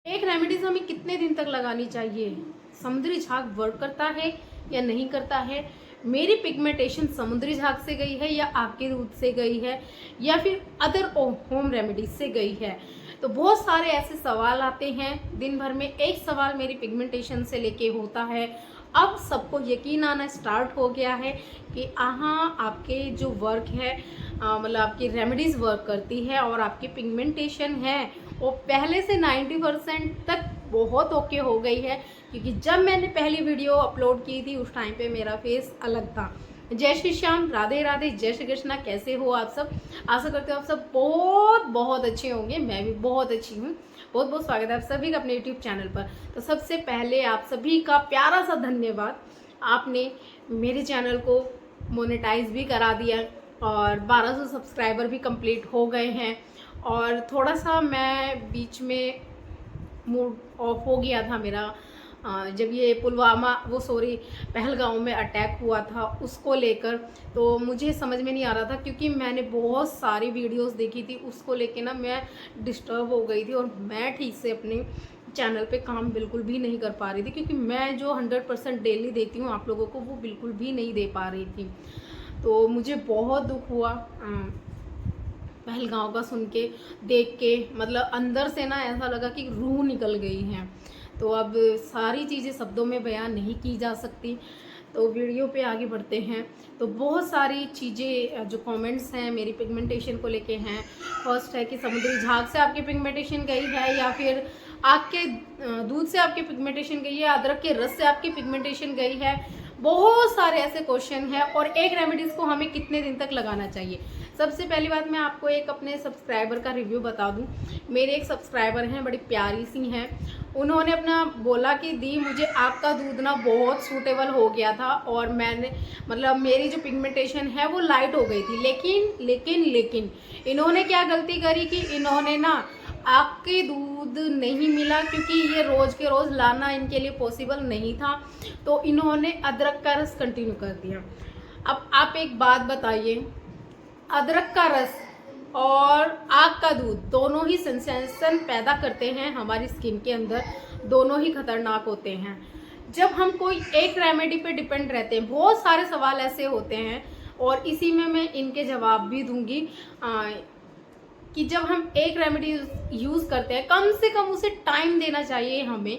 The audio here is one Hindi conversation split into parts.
एक रेमेडीज हमें कितने दिन तक लगानी चाहिए? समुद्री झाग वर्क करता है या नहीं करता है? मेरी पिगमेंटेशन समुद्री झाग से गई है या आपके दूध से गई है या फिर अदर होम रेमेडीज से गई है? तो बहुत सारे ऐसे सवाल आते हैं। दिन भर में एक सवाल मेरी पिगमेंटेशन से लेके होता है। अब सबको यकीन आना स्टार्ट हो गया है कि हाँ, आपके जो वर्क है मतलब आपकी रेमेडीज़ वर्क करती है और आपकी पिगमेंटेशन है वो पहले से 90% तक बहुत ओके हो गई है। क्योंकि जब मैंने पहली वीडियो अपलोड की थी उस टाइम पे मेरा फेस अलग था। जय श्री श्याम, राधे राधे, जय श्री कृष्णा। कैसे हो आप सब? आशा करते हो आप सब बहुत बहुत अच्छे होंगे। मैं भी बहुत अच्छी हूँ। बहुत बहुत स्वागत है आप सभी का अपने यूट्यूब चैनल पर। तो सबसे पहले आप सभी का प्यारा सा धन्यवाद, आपने मेरे चैनल को मोनेटाइज भी करा दिया और 1200 सब्सक्राइबर भी कंप्लीट हो गए हैं। और थोड़ा सा मैं बीच में मूड ऑफ हो गया था मेरा जब ये पुलवामा पहलगाम में अटैक हुआ था उसको लेकर। तो मुझे समझ में नहीं आ रहा था क्योंकि मैंने बहुत सारी वीडियोस देखी थी उसको लेके ना मैं डिस्टर्ब हो गई थी और मैं ठीक से अपने चैनल पे काम बिल्कुल भी नहीं कर पा रही थी। क्योंकि मैं जो 100% डेली देती हूँ आप लोगों को वो बिल्कुल भी नहीं दे पा रही थी। तो मुझे बहुत दुख हुआ पहलगांव का सुन के, देख के, मतलब अंदर से ना ऐसा लगा कि रूह निकल गई है। तो अब सारी चीज़ें शब्दों में बयान नहीं की जा सकती। तो वीडियो पे आगे बढ़ते हैं। तो बहुत सारी चीज़ें जो कमेंट्स हैं मेरी पिगमेंटेशन को लेके हैं। फर्स्ट है कि समुद्री झाग से आपकी पिगमेंटेशन गई है या फिर आग के दूध से आपकी पिगमेंटेशन गई है, अदरक के रस से आपकी पिगमेंटेशन गई है। बहुत सारे ऐसे क्वेश्चन हैं। और एक रेमेडीज़ को हमें कितने दिन तक लगाना चाहिए? सबसे पहली बात मैं आपको एक अपने सब्सक्राइबर का रिव्यू बता दूं। मेरे एक सब्सक्राइबर हैं, बड़ी प्यारी सी हैं। उन्होंने अपना बोला कि दी मुझे आपका दूध ना बहुत सूटेबल हो गया था और मैंने मतलब मेरी जो पिगमेंटेशन है वो लाइट हो गई थी। लेकिन इन्होंने क्या गलती करी कि इन्होंने ना आपके दूध नहीं मिला क्योंकि ये रोज़ के रोज़ लाना इनके लिए पॉसिबल नहीं था। तो इन्होंने अदरक का रस कंटिन्यू कर दिया। अब आप एक बात बताइए, अदरक का रस और आग का दूध दोनों ही सेंसेशन पैदा करते हैं हमारी स्किन के अंदर, दोनों ही खतरनाक होते हैं। जब हम कोई एक रेमेडी पे डिपेंड रहते हैं, बहुत सारे सवाल ऐसे होते हैं और इसी में मैं इनके जवाब भी दूंगी कि जब हम एक रेमेडी यूज़ करते हैं कम से कम उसे टाइम देना चाहिए हमें,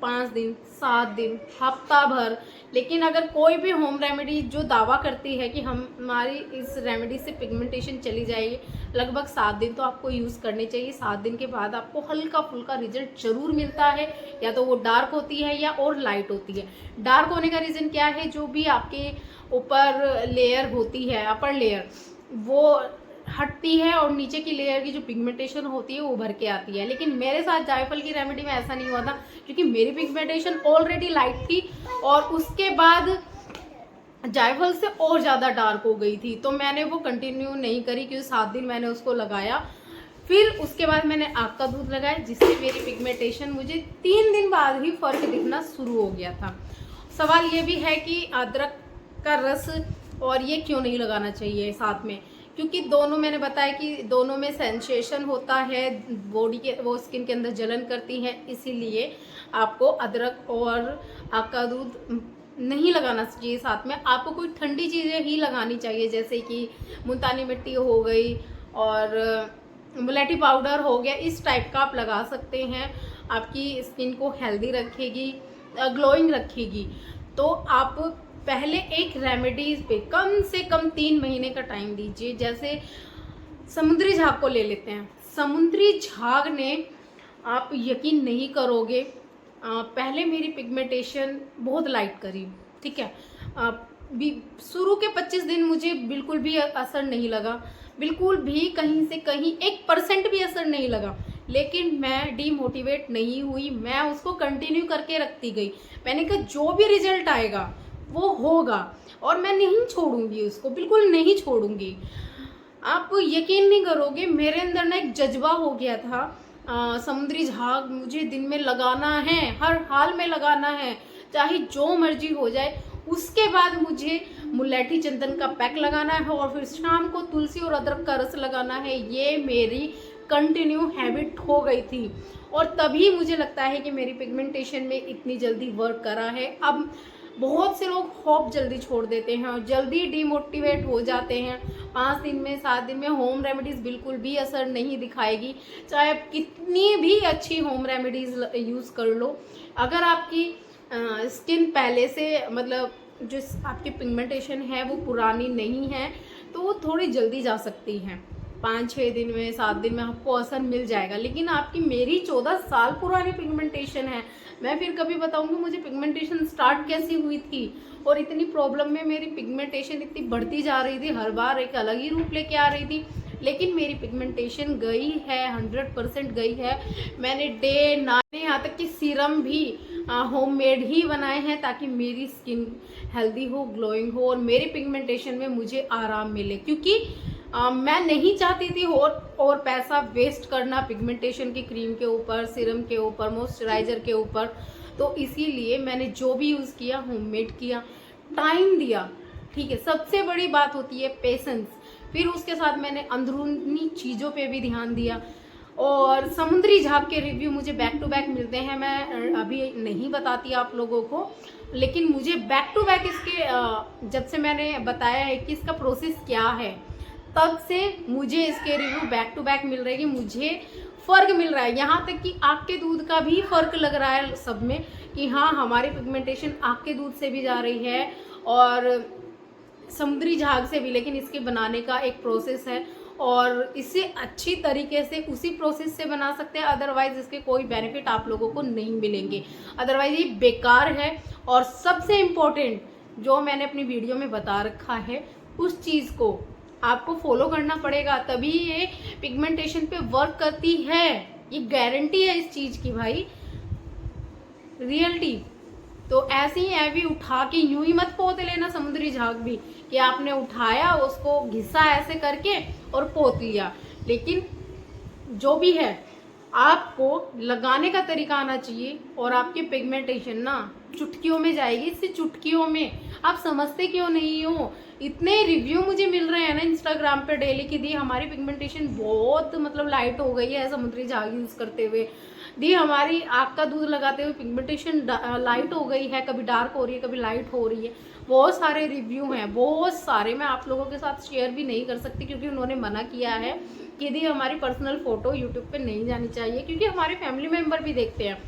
5 दिन, 7 दिन, हफ्ता भर। लेकिन अगर कोई भी होम रेमेडी जो दावा करती है कि हमारी इस रेमेडी से पिगमेंटेशन चली जाएगी, लगभग 7 दिन तो आपको यूज़ करने चाहिए। 7 दिन के बाद आपको हल्का फुल्का रिजल्ट ज़रूर मिलता है, या तो वो डार्क होती है या और लाइट होती है। डार्क होने का रीज़न क्या है? जो भी आपके ऊपर लेयर होती है, अपर लेयर, वो हटती है और नीचे की लेयर की जो पिगमेंटेशन होती है वो उभर के आती है। लेकिन मेरे साथ जायफल की रेमेडी में ऐसा नहीं हुआ था क्योंकि मेरी पिगमेंटेशन ऑलरेडी लाइट थी और उसके बाद जायफल से और ज़्यादा डार्क हो गई थी। तो मैंने वो कंटिन्यू नहीं करी क्योंकि 7 दिन मैंने उसको लगाया। फिर उसके बाद मैंने आग का दूध लगाया जिससे मेरी पिगमेंटेशन मुझे 3 दिन बाद ही फ़र्क दिखना शुरू हो गया था। सवाल ये भी है कि अदरक का रस और ये क्यों नहीं लगाना चाहिए साथ में? क्योंकि दोनों, मैंने बताया कि दोनों में सेंसेशन होता है, बॉडी के वो स्किन के अंदर जलन करती है, इसीलिए आपको अदरक और आग का दूध नहीं लगाना चाहिए साथ में। आपको कोई ठंडी चीज़ें ही लगानी चाहिए जैसे कि मुल्तानी मिट्टी हो गई और मुलेठी पाउडर हो गया, इस टाइप का आप लगा सकते हैं। आपकी स्किन को हेल्दी रखेगी, ग्लोइंग रखेगी। तो आप पहले एक रेमेडीज पे कम से कम 3 महीने का टाइम दीजिए। जैसे समुद्री झाग को ले लेते हैं। समुद्री झाग ने, आप यकीन नहीं करोगे, पहले मेरी पिगमेंटेशन बहुत लाइट करी, ठीक है। शुरू के 25 दिन मुझे बिल्कुल भी असर नहीं लगा, बिल्कुल भी कहीं से कहीं 1% भी असर नहीं लगा। लेकिन मैं डीमोटिवेट नहीं हुई, मैं उसको कंटिन्यू करके रखती गई। मैंने कहा जो भी रिजल्ट आएगा वो होगा और मैं नहीं छोड़ूंगी उसको, बिल्कुल नहीं छोड़ूंगी। आप यकीन नहीं करोगे, मेरे अंदर ना एक जज्बा हो गया था, समुद्री झाग मुझे दिन में लगाना है, हर हाल में लगाना है, चाहे जो मर्जी हो जाए। उसके बाद मुझे मुलेठी चंदन का पैक लगाना है और फिर शाम को तुलसी और अदरक का रस लगाना है। ये मेरी कंटिन्यू हैबिट हो गई थी और तभी मुझे लगता है कि मेरी पिगमेंटेशन में इतनी जल्दी वर्क करा है। अब बहुत से लोग होप जल्दी छोड़ देते हैं और जल्दी डिमोटिवेट हो जाते हैं। 5 दिन में 7 दिन में होम रेमेडीज़ बिल्कुल भी असर नहीं दिखाएगी, चाहे आप कितनी भी अच्छी होम रेमेडीज़ यूज़ कर लो। अगर आपकी स्किन पहले से मतलब जो आपकी पिगमेंटेशन है वो पुरानी नहीं है तो वो थोड़ी जल्दी जा सकती है। 5-6 दिन में 7 दिन में आपको असर मिल जाएगा। लेकिन आपकी मेरी 14 साल पुरानी पिगमेंटेशन है। मैं फिर कभी बताऊंगी मुझे पिगमेंटेशन स्टार्ट कैसी हुई थी और इतनी प्रॉब्लम में मेरी पिगमेंटेशन इतनी बढ़ती जा रही थी, हर बार एक अलग ही रूप लेके आ रही थी। लेकिन मेरी पिगमेंटेशन गई है, 100% गई है। मैंने डे नाइट यहाँ तक कि सीरम भी होममेड ही बनाए हैं ताकि मेरी स्किन हेल्दी हो, ग्लोइंग हो और मेरी पिगमेंटेशन में मुझे आराम मिले। क्योंकि मैं नहीं चाहती थी और पैसा वेस्ट करना पिगमेंटेशन की क्रीम के ऊपर, सीरम के ऊपर, मॉइस्चराइज़र के ऊपर। तो इसीलिए मैंने जो भी यूज़ किया होममेड किया, टाइम दिया। ठीक है, सबसे बड़ी बात होती है पेशेंस। फिर उसके साथ मैंने अंदरूनी चीज़ों पे भी ध्यान दिया। और समुद्री झाग के रिव्यू मुझे बैक टू बैक मिलते हैं, मैं अभी नहीं बताती आप लोगों को, लेकिन मुझे बैक टू बैक इसके जब से मैंने बताया है कि इसका प्रोसेस क्या है, तब से मुझे इसके रिव्यू बैक टू बैक मिल रहे हैं कि मुझे फ़र्क मिल रहा है। यहाँ तक कि आग के दूध का भी फ़र्क लग रहा है सब में कि हाँ, हमारी पिगमेंटेशन आग के दूध से भी जा रही है और समुद्री झाग से भी। लेकिन इसके बनाने का एक प्रोसेस है और इसे अच्छी तरीके से उसी प्रोसेस से बना सकते हैं, अदरवाइज़ इसके कोई बेनिफिट आप लोगों को नहीं मिलेंगे, अदरवाइज़ ये बेकार है। और सबसे इम्पोर्टेंट जो मैंने अपनी वीडियो में बता रखा है, उस चीज़ को आपको फॉलो करना पड़ेगा, तभी ये पिगमेंटेशन पे वर्क करती है। ये गारंटी है इस चीज़ की भाई, रियलिटी। तो ऐसे ही ऐवी उठा के यूं ही मत पोत लेना समुद्री झाग भी कि आपने उठाया उसको घिसा ऐसे करके और पोत लिया। लेकिन जो भी है आपको लगाने का तरीका आना चाहिए और आपकी पिगमेंटेशन ना चुटकियों में जाएगी। इससे चुटकियों में आप समझते क्यों नहीं हो? इतने रिव्यू मुझे मिल रहे हैं ना इंस्टाग्राम पे डेली की, दी हमारी पिगमेंटेशन बहुत मतलब लाइट हो गई है समुद्री झाग यूज़ करते हुए, दी हमारी आग का दूध लगाते हुए पिगमेंटेशन लाइट हो गई है, कभी डार्क हो रही है, कभी लाइट हो रही है। बहुत सारे रिव्यू हैं, बहुत सारे। मैं आप लोगों के साथ शेयर भी नहीं कर सकती क्योंकि उन्होंने मना किया है कि दी हमारी पर्सनल फ़ोटो यूट्यूब पे नहीं जानी चाहिए, क्योंकि हमारे फैमिली मेम्बर भी देखते हैं।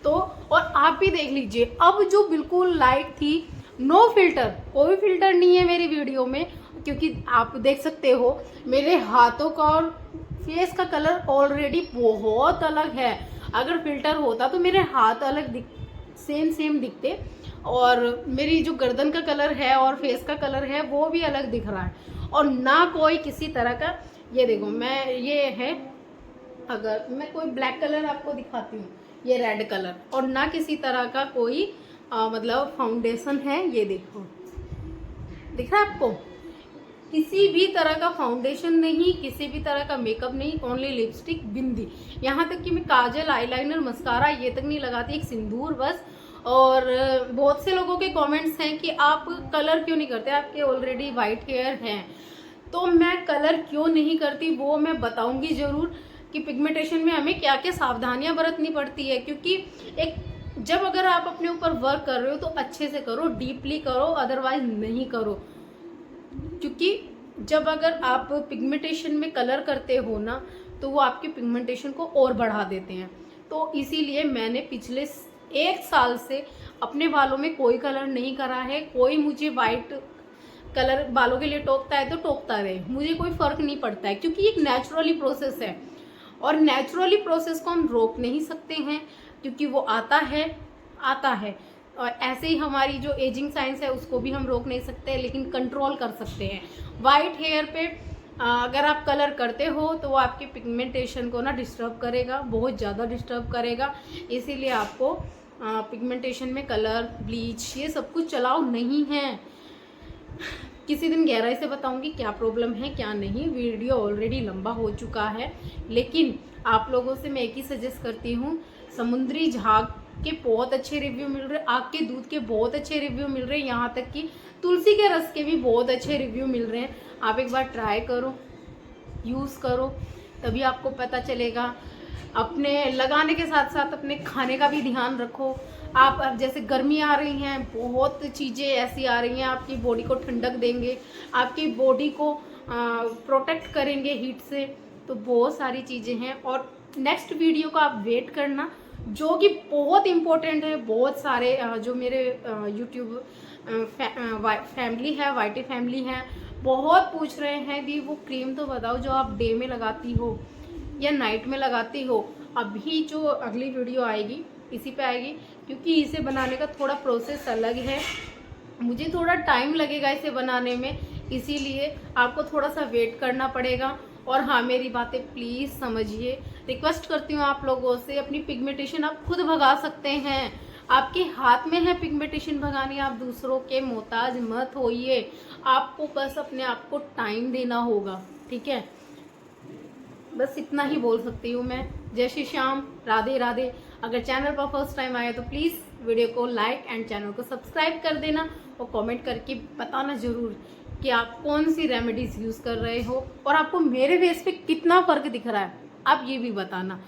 तो और आप भी देख लीजिए, अब जो बिल्कुल लाइट थी, नो फिल्टर, कोई फिल्टर नहीं है मेरी वीडियो में, क्योंकि आप देख सकते हो मेरे हाथों का और फेस का कलर ऑलरेडी बहुत अलग है। अगर फिल्टर होता तो मेरे हाथ अलग सेम दिखते और मेरी जो गर्दन का कलर है और फेस का कलर है वो भी अलग दिख रहा है। और ना कोई किसी तरह का, ये देखो मैं, ये है, अगर मैं कोई ब्लैक कलर आपको दिखाती हूँ, ये रेड कलर, और ना किसी तरह का कोई मतलब फाउंडेशन है, ये देखो दिख रहा है आपको, किसी भी तरह का फाउंडेशन नहीं, किसी भी तरह का मेकअप नहीं, ओनली लिपस्टिक, बिंदी, यहाँ तक कि मैं काजल, आईलाइनर, मस्कारा ये तक नहीं लगाती, एक सिंदूर बस। और बहुत से लोगों के कमेंट्स हैं कि आप कलर क्यों नहीं करते, आपके ऑलरेडी वाइट हेयर हैं। तो मैं कलर क्यों नहीं करती वो मैं बताऊंगी ज़रूर कि पिगमेंटेशन में हमें क्या क्या सावधानियां बरतनी पड़ती है। क्योंकि एक जब अगर आप अपने ऊपर वर्क कर रहे हो तो अच्छे से करो, डीपली करो, अदरवाइज नहीं करो। क्योंकि जब अगर आप पिगमेंटेशन में कलर करते हो ना तो वो आपकी पिगमेंटेशन को और बढ़ा देते हैं। तो इसीलिए मैंने पिछले 1 साल से अपने बालों में कोई कलर नहीं करा है। कोई मुझे वाइट कलर बालों के लिए टोकता है तो टोकता रहे, मुझे कोई फ़र्क नहीं पड़ता है, क्योंकि एक नेचुरली प्रोसेस है और नेचुरली प्रोसेस को हम रोक नहीं सकते हैं क्योंकि वो आता है। और ऐसे ही हमारी जो एजिंग साइंस है उसको भी हम रोक नहीं सकते, लेकिन कंट्रोल कर सकते हैं। वाइट हेयर पे अगर आप कलर करते हो तो वो आपके पिगमेंटेशन को ना डिस्टर्ब करेगा, बहुत ज़्यादा डिस्टर्ब करेगा। इसीलिए आपको पिगमेंटेशन में कलर, ब्लीच ये सब कुछ चलाओ नहीं है। किसी दिन गहराई से बताऊंगी क्या प्रॉब्लम है क्या नहीं, वीडियो ऑलरेडी लंबा हो चुका है। लेकिन आप लोगों से मैं एक ही सजेस्ट करती हूँ, समुद्री झाग के बहुत अच्छे रिव्यू मिल रहे, आग के दूध के बहुत अच्छे रिव्यू मिल रहे हैं, यहाँ तक कि तुलसी के रस के भी बहुत अच्छे रिव्यू मिल रहे हैं। आप एक बार ट्राई करो, यूज़ करो, तभी आपको पता चलेगा। अपने लगाने के साथ साथ अपने खाने का भी ध्यान रखो। आप अब जैसे गर्मी आ रही हैं, बहुत चीज़ें ऐसी आ रही हैं आपकी बॉडी को ठंडक देंगे, आपकी बॉडी को प्रोटेक्ट करेंगे हीट से। तो बहुत सारी चीज़ें हैं और नेक्स्ट वीडियो का आप वेट करना, जो कि बहुत इम्पोर्टेंट है। बहुत सारे जो मेरे यूट्यूब फैमिली है, वाईटी फैमिली है, बहुत पूछ रहे हैं दी वो क्रीम तो बताओ जो आप डे में लगाती हो या नाइट में लगाती हो। अभी जो अगली वीडियो आएगी इसी पे आएगी, क्योंकि इसे बनाने का थोड़ा प्रोसेस अलग है, मुझे थोड़ा टाइम लगेगा इसे बनाने में, इसीलिए आपको थोड़ा सा वेट करना पड़ेगा। और हाँ, मेरी बातें प्लीज़ समझिए, रिक्वेस्ट करती हूँ आप लोगों से। अपनी पिगमेंटेशन आप खुद भगा सकते हैं, आपके हाथ में है पिगमेंटेशन भगानी, आप दूसरों के मोहताज मत होइए। आपको बस अपने आप को टाइम देना होगा, ठीक है। बस इतना ही बोल सकती हूँ मैं। जय श्री श्याम, राधे राधे। अगर चैनल पर फर्स्ट टाइम आए तो प्लीज़ वीडियो को लाइक एंड चैनल को सब्सक्राइब कर देना और कमेंट करके बताना ज़रूर कि आप कौन सी रेमेडीज़ यूज़ कर रहे हो और आपको मेरे फेस पे कितना फ़र्क दिख रहा है, आप ये भी बताना।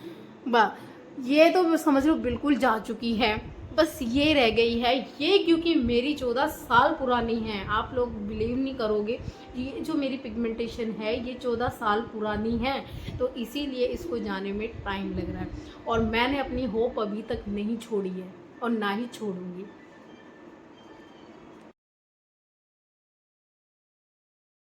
ये तो समझ लो बिल्कुल जा चुकी है, बस ये रह गई है। ये क्योंकि मेरी 14 साल पुरानी है, आप लोग बिलीव नहीं करोगे, ये जो मेरी पिगमेंटेशन है ये 14 साल पुरानी है, तो इसीलिए इसको जाने में टाइम लग रहा है। और मैंने अपनी होप अभी तक नहीं छोड़ी है और ना ही छोड़ूंगी।